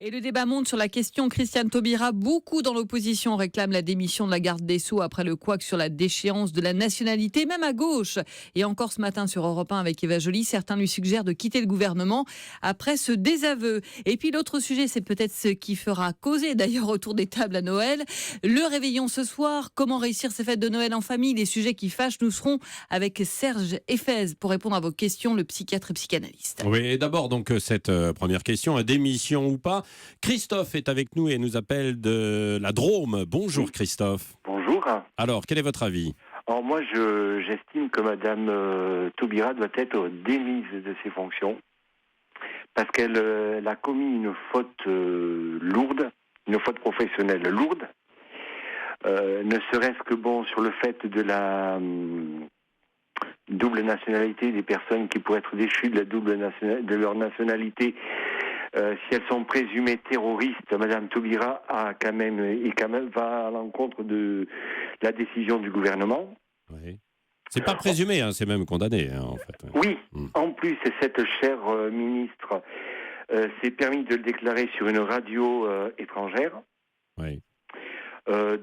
Et le débat monte sur la question Christiane Taubira. Beaucoup dans l'opposition réclament la démission de la garde des Sceaux après le couac sur la déchéance de la nationalité, même à gauche. Et encore ce matin sur Europe 1 avec Eva Joly, certains lui suggèrent de quitter le gouvernement après ce désaveu. Et puis l'autre sujet, c'est peut-être ce qui fera causer d'ailleurs autour des tables à Noël. Le réveillon ce soir, comment réussir ces fêtes de Noël en famille, les sujets qui fâchent. Nous serons avec Serge Effez pour répondre à vos questions, le psychiatre et psychanalyste. Oui, et d'abord, donc, cette première question, démission ou pas. Christophe est avec nous et nous appelle de la Drôme. Bonjour Christophe. Bonjour. Alors, quel est votre avis ? Alors moi, j'estime que Madame Taubira doit être démise de ses fonctions parce qu'elle a commis une faute lourde, une faute professionnelle lourde. Ne serait-ce que sur le fait de la double nationalité des personnes qui pourraient être déchues de leur nationalité. Si elles sont présumées terroristes, Madame Taubira quand même va à l'encontre de la décision du gouvernement. Oui. C'est pas présumé, c'est même condamné, en fait. Oui, en plus, cette chère ministre s'est permis de le déclarer sur une radio étrangère. Oui.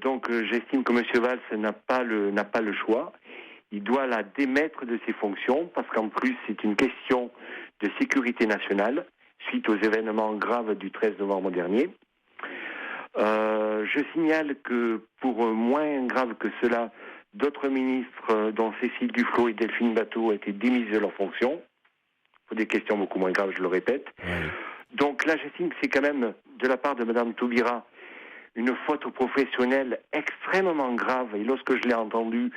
Donc, j'estime que M. Valls n'a pas le choix. Il doit la démettre de ses fonctions parce qu'en plus, c'est une question de sécurité nationale suite aux événements graves du 13 novembre dernier. Je signale que pour moins grave que cela, d'autres ministres, dont Cécile Duflot et Delphine Batho, ont été démises de leurs fonctions. Pour des questions beaucoup moins graves, je le répète. Oui. Donc là, j'estime que c'est quand même, de la part de Mme Taubira, une faute professionnelle extrêmement grave. Et lorsque je l'ai entendue,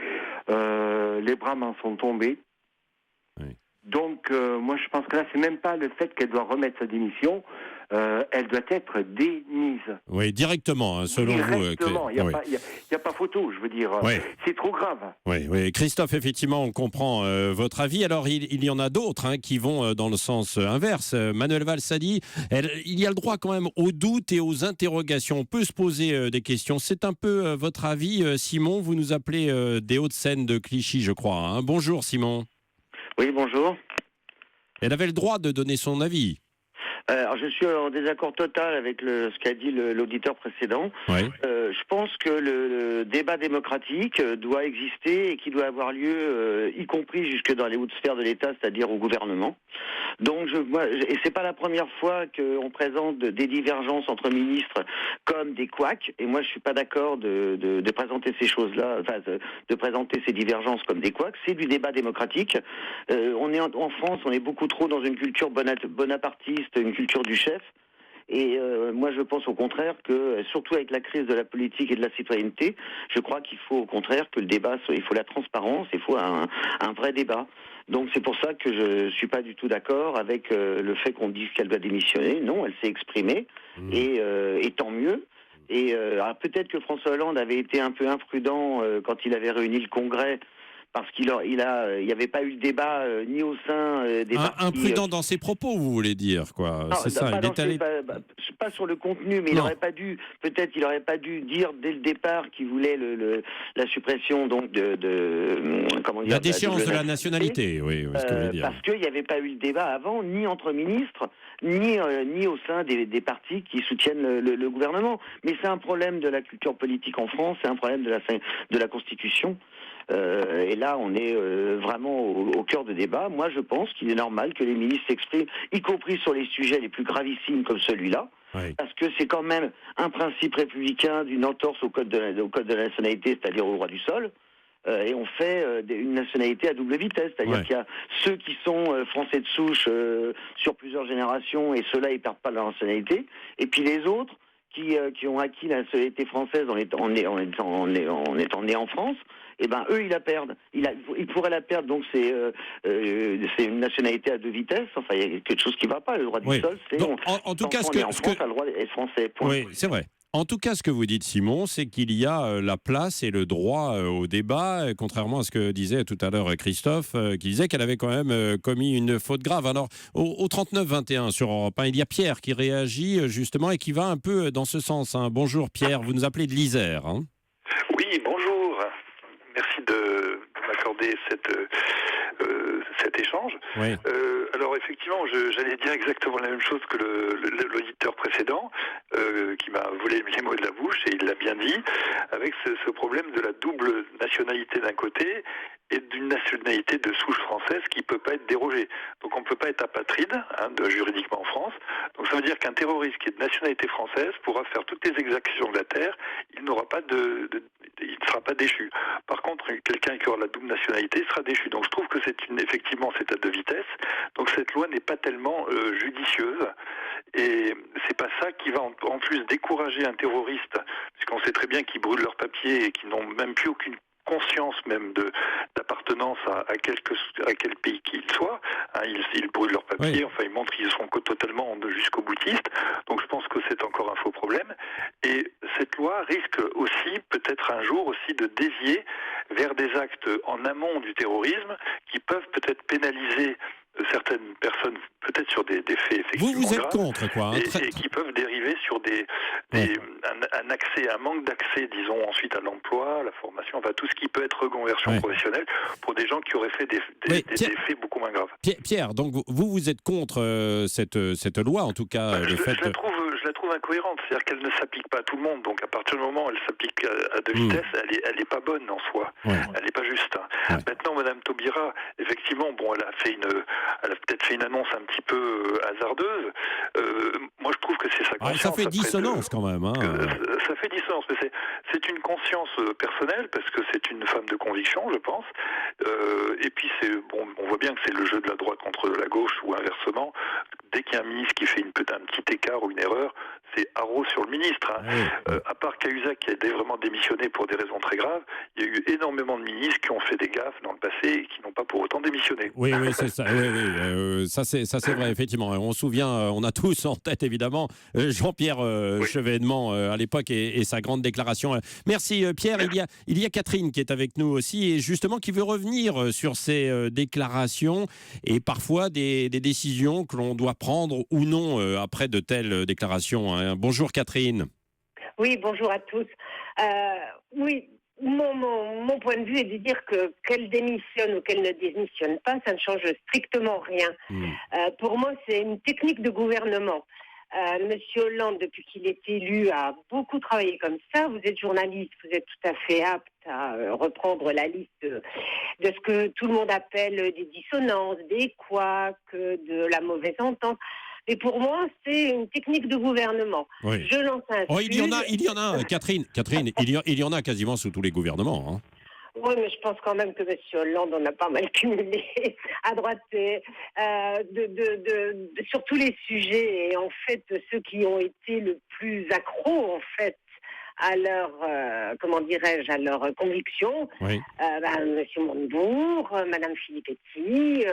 les bras m'en sont tombés. Oui. Donc, moi, je pense que là, c'est même pas le fait qu'elle doit remettre sa démission. Elle doit être démise. Oui, directement, selon directement. vous. Il n'y a pas photo, je veux dire. Oui. C'est trop grave. Oui. Christophe, effectivement, on comprend votre avis. Alors, il y en a d'autres qui vont dans le sens inverse. Manuel Valls a dit il y a le droit quand même aux doutes et aux interrogations. On peut se poser des questions. C'est un peu votre avis, Simon. Vous nous appelez des Hauts-de-Seine de Clichy, je crois. Bonjour, Simon. Oui, bonjour. Elle avait le droit de donner son avis. Alors, je suis en désaccord total avec ce qu'a dit l'auditeur précédent. Oui. Je pense que le débat démocratique doit exister et qu'il doit avoir lieu, y compris jusque dans les hautes sphères de l'État, c'est-à-dire au gouvernement. Donc, et c'est pas la première fois qu'on présente des divergences entre ministres comme des couacs. Et moi, je suis pas d'accord de présenter ces choses-là, enfin, de présenter ces divergences comme des couacs. C'est du débat démocratique. On est en France, on est beaucoup trop dans une culture bonapartiste, une culture du chef. Et moi, je pense au contraire que, surtout avec la crise de la politique et de la citoyenneté, je crois qu'il faut au contraire que le débat, il faut la transparence, il faut un vrai débat. Donc c'est pour ça que je suis pas du tout d'accord avec le fait qu'on dise qu'elle doit démissionner. Non, elle s'est exprimée et tant mieux. Et alors peut-être que François Hollande avait été un peu imprudent quand il avait réuni le Congrès, parce qu'il n'y avait pas eu le débat ni au sein des partis. Imprudent dans ses propos, vous voulez dire, quoi. Non, c'est ça, il est allé... pas sur le contenu, mais il n'aurait pas dû dire dès le départ qu'il voulait la suppression donc la déchéance de la nationalité, oui, ce que vous voulez dire. Parce qu'il n'y avait pas eu le débat avant, ni entre ministres, ni au sein des partis qui soutiennent le gouvernement. Mais c'est un problème de la culture politique en France, c'est un problème de la Constitution. Et là, on est vraiment au cœur de débat. Moi, je pense qu'il est normal que les ministres s'expriment, y compris sur les sujets les plus gravissimes comme celui-là, parce que c'est quand même un principe républicain d'une entorse au code de la nationalité, c'est-à-dire au droit du sol. Et on fait une nationalité à double vitesse, c'est-à-dire qu'il y a ceux qui sont français de souche sur plusieurs générations, et ceux-là, ils perdent pas leur nationalité, et puis les autres qui ont acquis la nationalité française en étant nés en France, et ben eux ils la perdent. Ils pourraient la perdre, donc c'est une nationalité à deux vitesses. Enfin, il y a quelque chose qui ne va pas. Le droit du sol, c'est en tout cas, on est en France, a le droit d'être français. Point. Oui, c'est vrai. En tout cas, ce que vous dites, Simon, c'est qu'il y a la place et le droit au débat, contrairement à ce que disait tout à l'heure Christophe, qui disait qu'elle avait quand même commis une faute grave. Alors, au 39-21 sur Europe 1, il y a Pierre qui réagit justement et qui va un peu dans ce sens. Bonjour Pierre, vous nous appelez de l'Isère. Oui, bonjour. Merci de m'accorder cet échange. Oui. Alors effectivement, j'allais dire exactement la même chose que l'auditeur précédent, qui m'a volé les mots de la bouche, et il l'a bien dit, avec ce problème de la double nationalité d'un côté et d'une nationalité de souche française qui ne peut pas être dérogée. Donc on ne peut pas être apatride, juridiquement en France. Donc ça veut dire qu'un terroriste qui est de nationalité française pourra faire toutes les exactions de la terre, il n'aura pas il ne sera pas déchu. Par contre, quelqu'un qui aura la double nationalité sera déchu. Donc je trouve que effectivement c'est à deux vitesses. Donc cette loi n'est pas tellement judicieuse. Et c'est pas ça qui va en plus décourager un terroriste, puisqu'on sait très bien qu'ils brûlent leurs papiers et qu'ils n'ont même plus aucune conscience même d'appartenance à quel pays qu'ils soient. Ils brûlent leurs papiers, Oui. enfin ils montrent qu'ils sont totalement jusqu'au boutiste. Donc je pense que c'est encore un faux problème. Et cette loi risque aussi, peut-être un jour aussi, de dévier vers des actes en amont du terrorisme qui peuvent peut-être pénaliser certaines personnes, peut-être sur des faits effectivement Vous êtes graves, contre, quoi. et qui peuvent dériver sur un manque d'accès, disons, ensuite à l'emploi, à la formation, enfin tout ce qui peut être reconversion professionnelle pour des gens qui auraient fait des faits beaucoup moins graves. Pierre, donc vous êtes contre cette loi, en tout cas. Je la trouve incohérente, c'est-à-dire qu'elle ne s'applique pas à tout le monde. Donc à partir du moment où elle s'applique à deux vitesses, elle est pas bonne en soi. Ouais. Elle n'est pas juste. Maintenant, Madame Taubira, effectivement, elle a peut-être fait une annonce un petit peu hasardeuse. Moi, je trouve que c'est sa conscience. Ça fait dissonance quand même. Ça fait dissonance, mais c'est une conscience personnelle, parce que c'est une femme de conviction, je pense. Et puis, on voit bien que c'est le jeu de la droite contre la gauche, ou inversement. Dès qu'il y a un ministre qui fait un petit écart ou une erreur, c'est haro sur le ministre. À part Cahuzac qui a vraiment démissionné pour des raisons très graves, il y a eu énormément de ministres qui ont fait des gaffes dans le passé et qui n'ont pas pour autant démissionné. Oui, c'est ça. Ça c'est vrai, effectivement. On se souvient, on a tous en tête, évidemment, Jean-Pierre Chevènement à l'époque et sa grande déclaration. Merci, Pierre. Il y a Catherine qui est avec nous aussi et justement qui veut revenir sur ces déclarations et parfois des décisions que l'on doit prendre ou non après de telles déclarations. Bonjour, Catherine. Oui, bonjour à tous. Oui, mon point de vue est de dire qu'elle démissionne ou qu'elle ne démissionne pas, ça ne change strictement rien. Pour moi, c'est une technique de gouvernement. Monsieur Hollande, depuis qu'il est élu, a beaucoup travaillé comme ça. Vous êtes journaliste, vous êtes tout à fait apte à reprendre la liste de ce que tout le monde appelle des dissonances, des couacs, de la mauvaise entente. Et pour moi, c'est une technique de gouvernement. Oui. Je lance un il y en a, Catherine, il y en a quasiment sous tous les gouvernements. Oui, mais je pense quand même que M. Hollande en a pas mal cumulé à droite sur tous les sujets. Et en fait, ceux qui ont été le plus accros, en fait, à leur, à leur conviction, M. Montebourg, Mme Filippetti,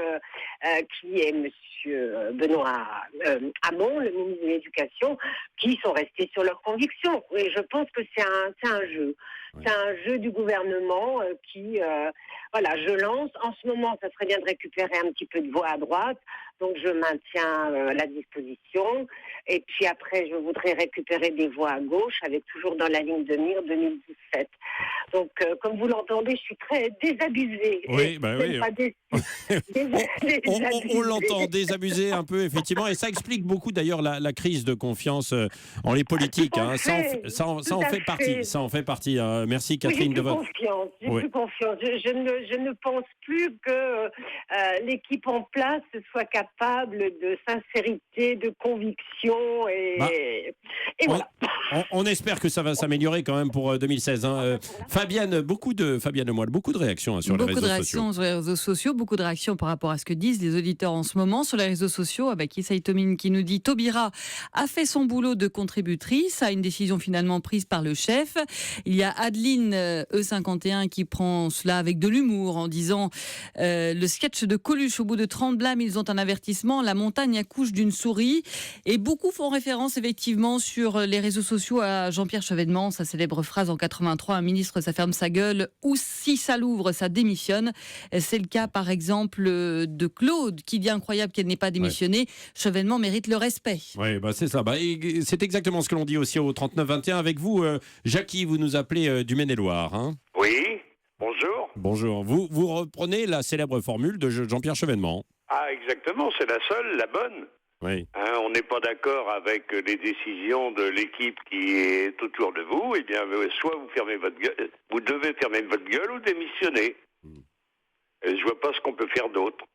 qui est M. Benoît Hamon, le ministre de l'Éducation, qui sont restés sur leurs convictions. Et je pense que c'est un jeu. C'est un jeu du gouvernement je lance. En ce moment, ça serait bien de récupérer un petit peu de voix à droite. Donc, je maintiens la disposition. Et puis après, je voudrais récupérer des voix à gauche, avec toujours dans la ligne de mire 2017. Donc, comme vous l'entendez, je suis très désabusée. Oui. On l'entend, désabusé un peu, effectivement. Et ça explique beaucoup, d'ailleurs, la crise de confiance en les politiques. Ça en fait partie. Ça en fait partie. Merci, Catherine. J'ai plus confiance. Je ne pense plus que l'équipe en place soit capable de sincérité, de conviction et voilà. On espère que ça va s'améliorer quand même pour 2016. Fabienne Lemoyle, beaucoup de réactions sur les réseaux sociaux. Beaucoup de réactions sur les réseaux sociaux, beaucoup de réactions par rapport à ce que disent les auditeurs en ce moment sur les réseaux sociaux, avec Issa Tomine qui nous dit Taubira a fait son boulot de contributrice à une décision finalement prise par le chef. Il y a Adeline E51 qui prend cela avec de l'humour en disant le sketch de Coluche, au bout de 30 blâmes, ils ont un avertissement, la montagne accouche d'une souris. Et beaucoup font référence effectivement sur les réseaux sociaux à Jean-Pierre Chevènement, sa célèbre phrase en 83, un ministre ça ferme sa gueule, ou si ça l'ouvre ça démissionne. C'est le cas par exemple de Claude qui dit incroyable qu'elle n'ait pas démissionné. Chevènement mérite le respect. Oui, c'est ça. C'est exactement ce que l'on dit aussi au 39-21. Avec vous, Jackie, vous nous appelez du Maine-et-Loire. Oui, bonjour. Bonjour. Vous reprenez la célèbre formule de Jean-Pierre Chevènement. Ah, exactement, c'est la seule, la bonne. Oui. On n'est pas d'accord avec les décisions de l'équipe qui est autour de vous, eh bien, soit vous fermez votre gueule, vous devez fermer votre gueule ou démissionner. Je vois pas ce qu'on peut faire d'autre.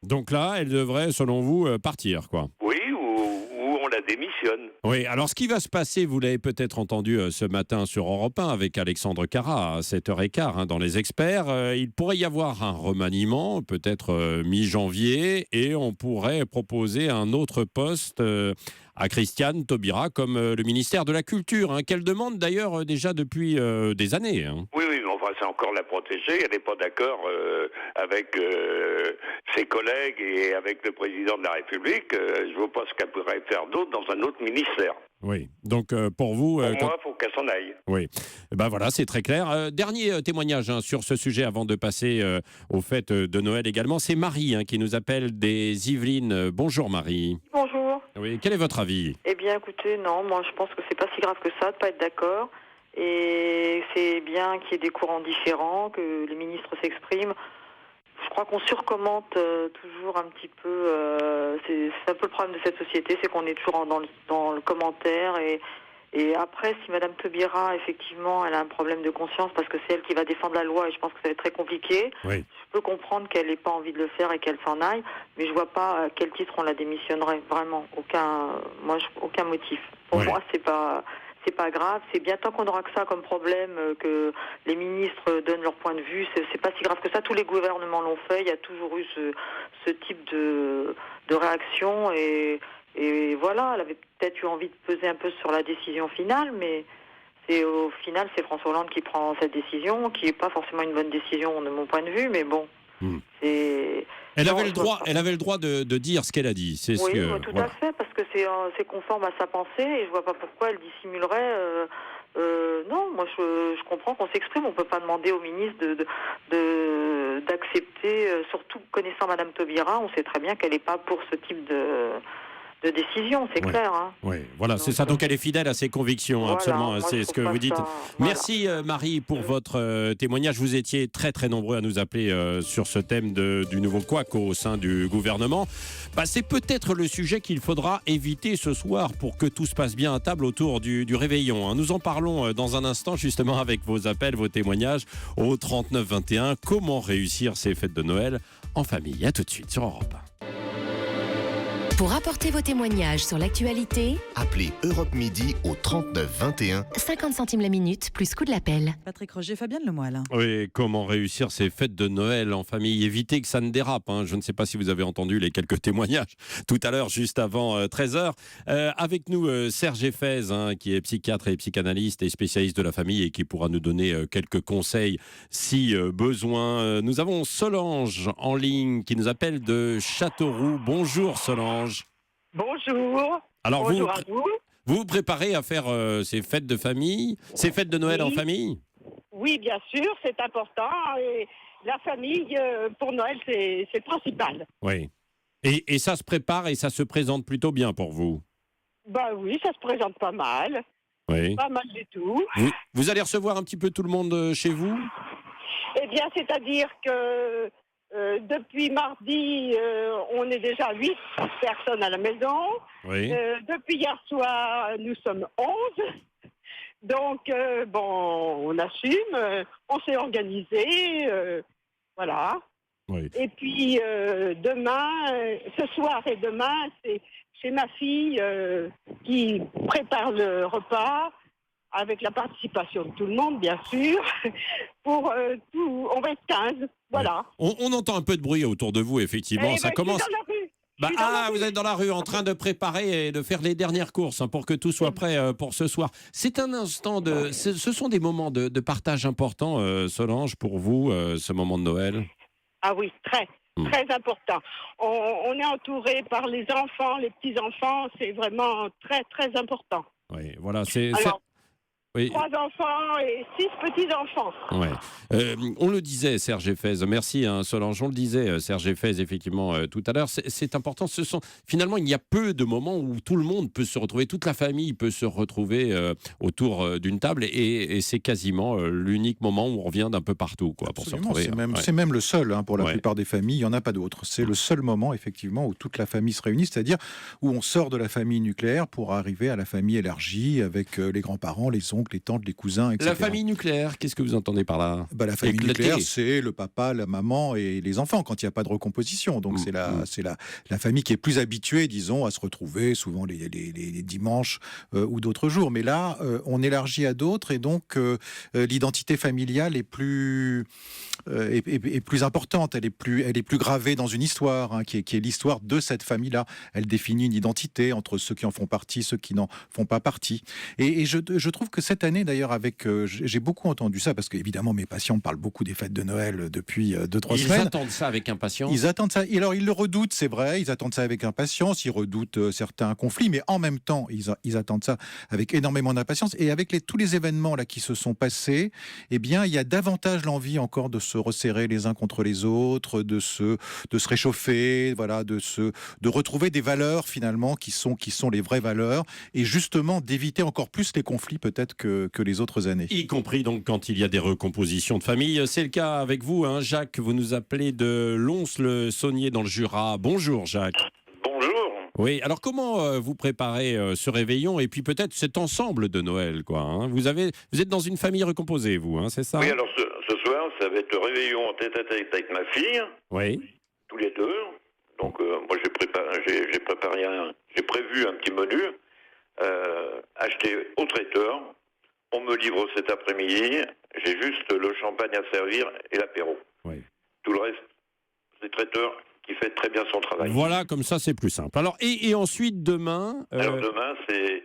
Donc là, elle devrait, selon vous, partir, quoi. Oui, ou on la démissionne. Oui, alors ce qui va se passer, vous l'avez peut-être entendu ce matin sur Europe 1 avec Alexandre Carra à 7h15 dans Les Experts. Il pourrait y avoir un remaniement, peut-être mi-janvier, et on pourrait proposer un autre poste à Christiane Taubira comme le ministère de la Culture, qu'elle demande d'ailleurs déjà depuis des années. Oui, mais enfin, c'est encore la protéger. Elle n'est pas d'accord avec ses collègues et avec le président de la République. Je ne vois pas ce qu'elle pourrait faire d'autre dans un autre ministère. Oui, donc pour vous... Pour moi, il faut qu'elle s'en aille. Oui, ben voilà, c'est très clair. Dernier témoignage sur ce sujet avant de passer aux fêtes de Noël également. C'est Marie qui nous appelle des Yvelines. Bonjour Marie. Bonjour. Oui, quel est votre avis? Eh bien, écoutez, non, moi je pense que c'est pas si grave que ça de pas être d'accord. Et c'est bien qu'il y ait des courants différents, que les ministres s'expriment. Je crois qu'on surcommente toujours un petit peu. C'est un peu le problème de cette société, c'est qu'on est toujours dans le commentaire. Et après, si Madame Taubira, effectivement, elle a un problème de conscience parce que c'est elle qui va défendre la loi et je pense que ça va être très compliqué, oui. Je peux comprendre qu'elle n'ait pas envie de le faire et qu'elle s'en aille, mais je vois pas à quel titre on la démissionnerait, vraiment. Aucun motif. Pour moi, c'est pas grave. C'est bien tant qu'on aura que ça comme problème, que les ministres donnent leur point de vue. C'est pas si grave que ça. Tous les gouvernements l'ont fait. Il y a toujours eu ce type de réaction et voilà. Elle avait peut-être eu envie de peser un peu sur la décision finale, mais au final, c'est François Hollande qui prend cette décision, qui n'est pas forcément une bonne décision de mon point de vue, mais bon. Elle avait le droit de dire ce qu'elle a dit. Tout à fait, parce que c'est conforme à sa pensée et je vois pas pourquoi elle dissimulerait. Non, moi je comprends qu'on s'exprime. On peut pas demander au ministre d'accepter, surtout connaissant Madame Taubira, on sait très bien qu'elle n'est pas pour ce type de décision, c'est clair. Oui, voilà, c'est ça. Donc elle est fidèle à ses convictions, voilà, absolument. C'est ce que vous dites. Voilà. Merci Marie pour votre témoignage. Vous étiez très très nombreux à nous appeler sur ce thème du nouveau couac au sein du gouvernement. C'est peut-être le sujet qu'il faudra éviter ce soir pour que tout se passe bien à table autour du réveillon. Nous en parlons dans un instant justement avec vos appels, vos témoignages au 39 21. Comment réussir ces fêtes de Noël en famille? À tout de suite sur Europe 1. Pour apporter vos témoignages sur l'actualité, appelez Europe Midi au 39 21. 50 centimes la minute, plus coût de l'appel. Patrick Roger, Fabienne Lemoyle. Oui, comment réussir ces fêtes de Noël en famille? Éviter que ça ne dérape. Je ne sais pas si vous avez entendu les quelques témoignages tout à l'heure, juste avant 13h. Avec nous, Serge Effez, qui est psychiatre et psychanalyste et spécialiste de la famille et qui pourra nous donner quelques conseils si besoin. Nous avons Solange en ligne qui nous appelle de Châteauroux. Bonjour Solange. Bonjour. Alors bonjour à vous. Vous préparez à faire ces fêtes de famille, ces fêtes de Noël en famille? Oui, bien sûr, c'est important. Et la famille, pour Noël, c'est principal. Oui. Et ça se prépare et ça se présente plutôt bien pour vous? Oui, ça se présente pas mal. Oui. Pas mal du tout. Vous allez recevoir un petit peu tout le monde chez vous? Eh bien, c'est-à-dire que depuis mardi, on est déjà 8 personnes à la maison. Oui. Depuis hier soir, nous sommes 11. Donc, on assume, on s'est organisé, voilà. Oui. Et puis, demain, ce soir et demain, c'est ma fille qui prépare le repas, avec la participation de tout le monde, bien sûr. Pour tout, on va être 15, voilà. On entend un peu de bruit autour de vous, effectivement. Ça commence. Je suis dans la rue. Vous êtes dans la rue en train de préparer et de faire les dernières courses pour que tout soit prêt pour ce soir. C'est un instant ce sont des moments de partage importants, Solange, pour vous, ce moment de Noël? Ah oui, très important. On est entouré par les enfants, les petits-enfants, c'est vraiment très, très important. Oui, voilà, Oui. 3 enfants et 6 petits-enfants. Ouais. On le disait, Serge Effez. Merci, Solange. On le disait, Serge Effez, effectivement, tout à l'heure. C'est important. Finalement, il y a peu de moments où tout le monde peut se retrouver, toute la famille peut se retrouver autour d'une table, et c'est quasiment l'unique moment où on revient d'un peu partout, quoi, pour se retrouver. C'est même le seul, pour la plupart des familles. Il n'y en a pas d'autre. C'est le seul moment, effectivement, où toute la famille se réunit, c'est-à-dire où on sort de la famille nucléaire pour arriver à la famille élargie avec les grands-parents, les oncles, les tantes, les cousins, etc. La famille nucléaire, qu'est-ce que vous entendez par là? La famille nucléaire, c'est le papa, la maman et les enfants, quand il n'y a pas de recomposition. Donc c'est la famille qui est plus habituée, disons, à se retrouver, souvent les dimanches ou d'autres jours. Mais là, on élargit à d'autres, et donc l'identité familiale est plus importante, elle est plus gravée dans une histoire, qui est l'histoire de cette famille-là. Elle définit une identité entre ceux qui en font partie, ceux qui n'en font pas partie. Et je trouve que cette année, d'ailleurs, j'ai beaucoup entendu ça, parce qu'évidemment, mes patients parlent beaucoup des fêtes de Noël depuis 2-3 semaines. Ils attendent ça avec impatience. Ils attendent ça. Et alors, ils le redoutent, c'est vrai. Ils attendent ça avec impatience. Ils redoutent certains conflits, mais en même temps, ils attendent ça avec énormément d'impatience. Et avec tous les événements là qui se sont passés, eh bien, il y a davantage l'envie encore de se resserrer les uns contre les autres, de se réchauffer, voilà, de retrouver des valeurs finalement qui sont les vraies valeurs, et justement d'éviter encore plus les conflits peut-être que les autres années. Y compris donc quand il y a des recompositions de famille. C'est le cas avec vous, Jacques. Vous nous appelez de Lons-le-Saunier dans le Jura. Bonjour, Jacques. Bonjour. Oui, alors comment vous préparez ce réveillon et puis peut-être cet ensemble de Noël, quoi, Vous êtes dans une famille recomposée, vous, c'est ça? Oui, alors ce soir, ça va être le réveillon en tête-à-tête avec ma fille. Oui. Tous les deux. Donc moi j'ai prévu un petit menu acheté au traiteur. On me livre cet après-midi. J'ai juste le champagne à servir et l'apéro. Oui. Tout le reste, c'est le traiteur qui fait très bien son travail. Voilà, comme ça c'est plus simple. Alors et ensuite demain. Alors demain c'est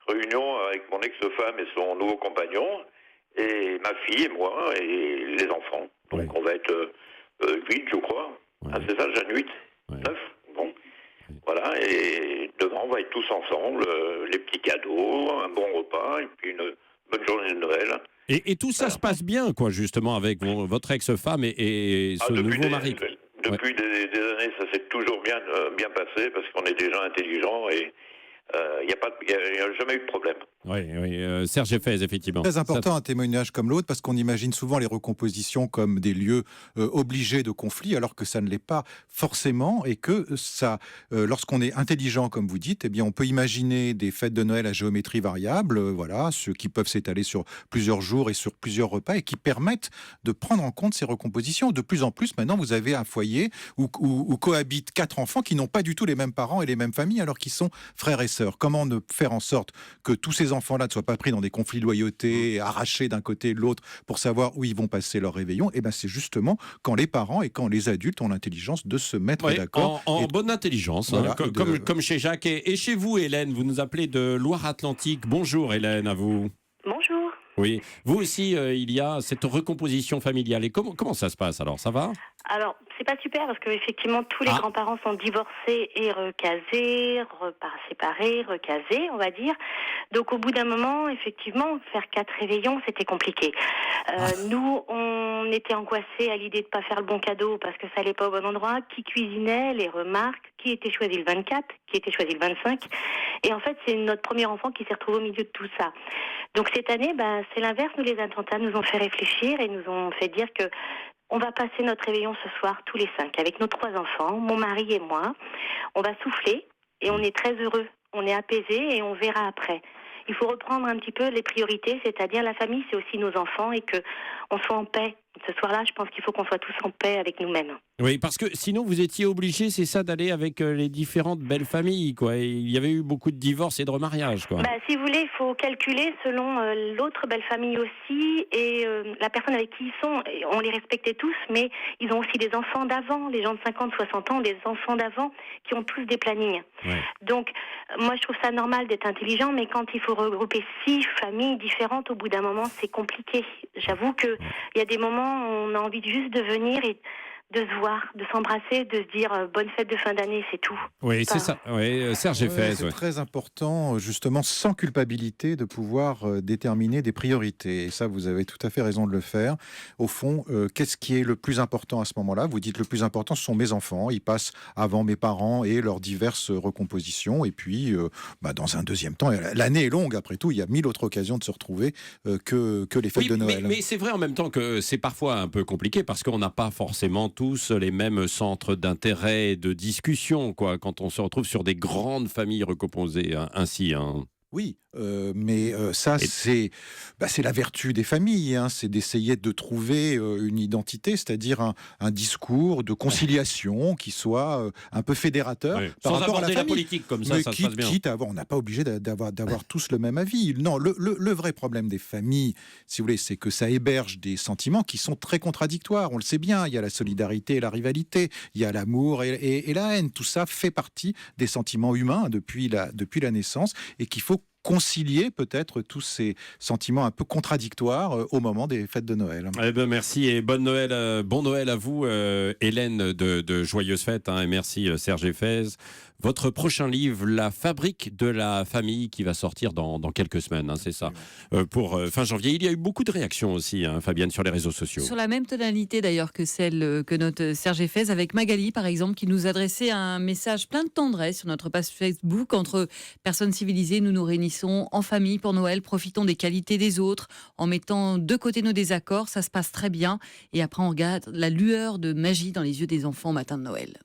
réunion avec mon ex-femme et son nouveau compagnon, et ma fille et moi et les enfants. Donc on va être 8, je crois. Ouais. Ah, c'est ça, Jeanne, 8 9. Bon. Voilà, et demain on va être tous ensemble, les petits cadeaux, un bon repas et puis une bonne journée de Noël. Et tout ça se passe bien, quoi, justement, avec votre ex-femme et ce nouveau mari. Depuis des années, ça s'est toujours bien passé, parce qu'on est des gens intelligents et il n'y a jamais eu de problème. Oui, Serge Effez, effectivement. Très important un témoignage comme l'autre, parce qu'on imagine souvent les recompositions comme des lieux obligés de conflit, alors que ça ne l'est pas forcément, et que ça, lorsqu'on est intelligent, comme vous dites, eh bien, on peut imaginer des fêtes de Noël à géométrie variable, voilà, ceux qui peuvent s'étaler sur plusieurs jours et sur plusieurs repas, et qui permettent de prendre en compte ces recompositions. De plus en plus, maintenant, vous avez un foyer où cohabitent 4 enfants qui n'ont pas du tout les mêmes parents et les mêmes familles, alors qu'ils sont frères et sœurs. Comment ne faire en sorte que tous ces enfants-là ne soient pas pris dans des conflits de loyauté, arrachés d'un côté et de l'autre pour savoir où ils vont passer leur réveillon? Et ben c'est justement quand les parents et quand les adultes ont l'intelligence de se mettre d'accord. En bonne intelligence, voilà, comme chez Jacques. Et chez vous, Hélène, vous nous appelez de Loire-Atlantique. Bonjour Hélène, à vous. Bonjour. Oui, vous aussi, il y a cette recomposition familiale. Et comment ça se passe alors? Ça va? Alors, c'est pas super parce que effectivement tous les grands-parents sont divorcés et recasés, séparés, recasés, on va dire. Donc au bout d'un moment, effectivement, faire 4 réveillons, c'était compliqué. Nous, on était angoissés à l'idée de pas faire le bon cadeau parce que ça allait pas au bon endroit. Qui cuisinait, les remarques, qui était choisi le 24, qui était choisi le 25. Et en fait, c'est notre premier enfant qui s'est retrouvé au milieu de tout ça. Donc cette année, c'est l'inverse. Nous, les attentats nous ont fait réfléchir et nous ont fait dire que on va passer notre réveillon ce soir tous les 5 avec nos 3 enfants, mon mari et moi. On va souffler et on est très heureux. On est apaisé et on verra après. Il faut reprendre un petit peu les priorités, c'est-à-dire la famille, c'est aussi nos enfants et que on soit en paix. Ce soir-là, je pense qu'il faut qu'on soit tous en paix avec nous-mêmes. Oui, parce que sinon vous étiez obligés, c'est ça, d'aller avec les différentes belles familles, quoi. Et il y avait eu beaucoup de divorces et de remariages, quoi. Si vous voulez, il faut calculer selon l'autre belle famille aussi et la personne avec qui ils sont. On les respectait tous, mais ils ont aussi des enfants d'avant. Les gens de 50, 60 ans, des enfants d'avant qui ont tous des plannings. Ouais. Donc, moi, je trouve ça normal d'être intelligent, mais quand il faut regrouper 6 familles différentes, au bout d'un moment, c'est compliqué. J'avoue qu'il y a des moments où on a envie juste de venir et de se voir, de s'embrasser, de se dire bonne fête de fin d'année, c'est tout. Oui, c'est ça. Oui, Serge Effez. C'est très important, justement, sans culpabilité, de pouvoir déterminer des priorités. Et ça, vous avez tout à fait raison de le faire. Au fond, qu'est-ce qui est le plus important à ce moment-là? Vous dites le plus important, ce sont mes enfants. Ils passent avant mes parents et leurs diverses recompositions. Et puis, dans un deuxième temps, l'année est longue, après tout. Il y a 1000 autres occasions de se retrouver que les fêtes de Noël. Mais c'est vrai en même temps que c'est parfois un peu compliqué parce qu'on n'a pas forcément tous les mêmes centres d'intérêt et de discussion, quoi, quand on se retrouve sur des grandes familles recomposées ainsi. Oui, mais ça, c'est la vertu des familles, hein, c'est d'essayer de trouver une identité, c'est-à-dire un discours de conciliation qui soit un peu fédérateur par rapport à la famille. La politique comme ça, mais ça se passe bien. Quitte à avoir, on n'a pas obligé d'avoir tous le même avis. Non, le vrai problème des familles, si vous voulez, c'est que ça héberge des sentiments qui sont très contradictoires. On le sait bien, il y a la solidarité et la rivalité, il y a l'amour et la haine. Tout ça fait partie des sentiments humains depuis la naissance et qu'il faut concilier peut-être tous ces sentiments un peu contradictoires au moment des fêtes de Noël. Eh ben merci et bon Noël à vous, Hélène de Joyeuses Fêtes, et merci Serge Effez. Votre prochain livre, La fabrique de la famille, qui va sortir dans quelques semaines, c'est ça, pour fin janvier. Il y a eu beaucoup de réactions aussi, Fabienne, sur les réseaux sociaux. Sur la même tonalité d'ailleurs que celle que notre Serge Effez, avec Magali par exemple, qui nous adressait un message plein de tendresse sur notre page Facebook. Entre personnes civilisées, nous nous réunissons en famille pour Noël, profitons des qualités des autres, en mettant de côté nos désaccords, ça se passe très bien. Et après on regarde la lueur de magie dans les yeux des enfants au matin de Noël.